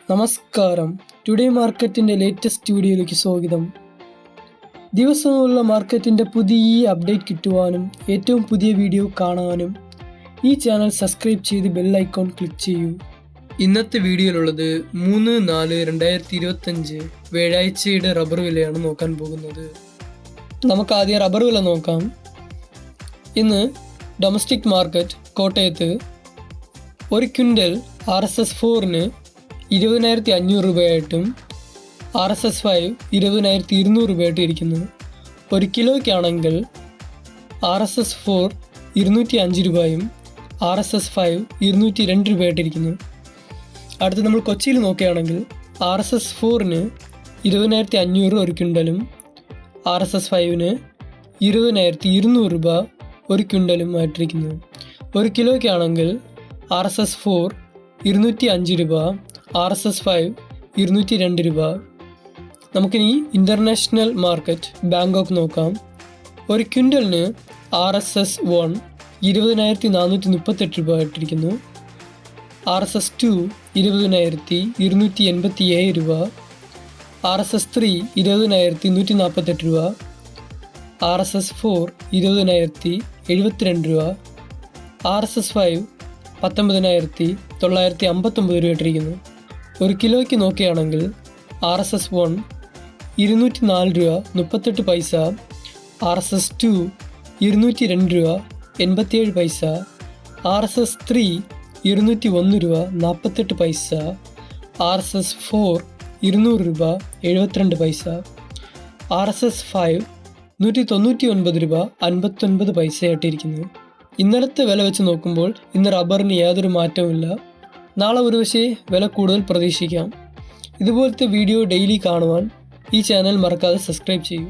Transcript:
നമസ്കാരം. ടുഡേ മാർക്കറ്റിൻ്റെ ലേറ്റസ്റ്റ് വീഡിയോയിലേക്ക് സ്വാഗതം. ദിവസമുള്ള മാർക്കറ്റിൻ്റെ പുതിയ അപ്ഡേറ്റ് കിട്ടുവാനും ഏറ്റവും പുതിയ വീഡിയോ കാണാനും ഈ ചാനൽ സബ്സ്ക്രൈബ് ചെയ്ത് ബെൽ ഐക്കോൺ ക്ലിക്ക് ചെയ്യൂ. ഇന്നത്തെ വീഡിയോയിലുള്ളത് 3/4/2025 വ്യാഴാഴ്ചയുടെ റബ്ബർ വിലയാണ് നോക്കാൻ പോകുന്നത്. നമുക്ക് ആദ്യം റബ്ബർ വില നോക്കാം. ഇന്ന് ഡൊമസ്റ്റിക് മാർക്കറ്റ് കോട്ടയത്ത് ഒരു ക്വിൻ്റൽ RSS4 20,500 രൂപയായിട്ടും RSS5 20,200 രൂപയായിട്ടും ഇരിക്കുന്നു. ഒരു കിലോയ്ക്കാണെങ്കിൽ RSS4 205 രൂപയും RSS5 202 രൂപയായിട്ടിരിക്കുന്നു. അടുത്ത് നമ്മൾ കൊച്ചിയിൽ നോക്കുകയാണെങ്കിൽ RSS4 20,500 ഒരു ക്വിൻ്റലും RSS5 20,200 രൂപ ഒരു ക്വിൻ്റലും ആയിട്ടിരിക്കുന്നു. ഒരു കിലോയ്ക്കാണെങ്കിൽ RSS4 205 രൂപ, RSS5 202 രൂപ. നമുക്കിനി ഇൻ്റർനാഷണൽ മാർക്കറ്റ് ബാങ്കോക്ക് നോക്കാം. ഒരു ക്വിൻ്റലിന് RSS1 20,438 രൂപ ആയിട്ടിരിക്കുന്നു. RSS2 20,287 രൂപ, RSS3 20,148 രൂപ, RSS4 20,072 രൂപ, RSS5 19,959 രൂപ ഇട്ടിരിക്കുന്നു. ഒരു കിലോയ്ക്ക് നോക്കുകയാണെങ്കിൽ RSS1 204 രൂപ 38 പൈസ, RSS2 202 രൂപ 87 പൈസ, RSS3 201 രൂപ 48 പൈസ, RSS4 200 രൂപ 72 പൈസ, RSS5 199 രൂപ 59 പൈസയായിട്ടിരിക്കുന്നു. ഇന്നലത്തെ വില വെച്ച് നോക്കുമ്പോൾ ഇന്ന് റബ്ബറിന് യാതൊരു മാറ്റവുമില്ല. നാളെ ഒരുപക്ഷേ വില കൂടുതൽ പ്രതീക്ഷിക്കാം. ഇതുപോലത്തെ വീഡിയോ ഡെയിലി കാണുവാൻ ഈ ചാനൽ മറക്കാതെ സബ്സ്ക്രൈബ് ചെയ്യൂ.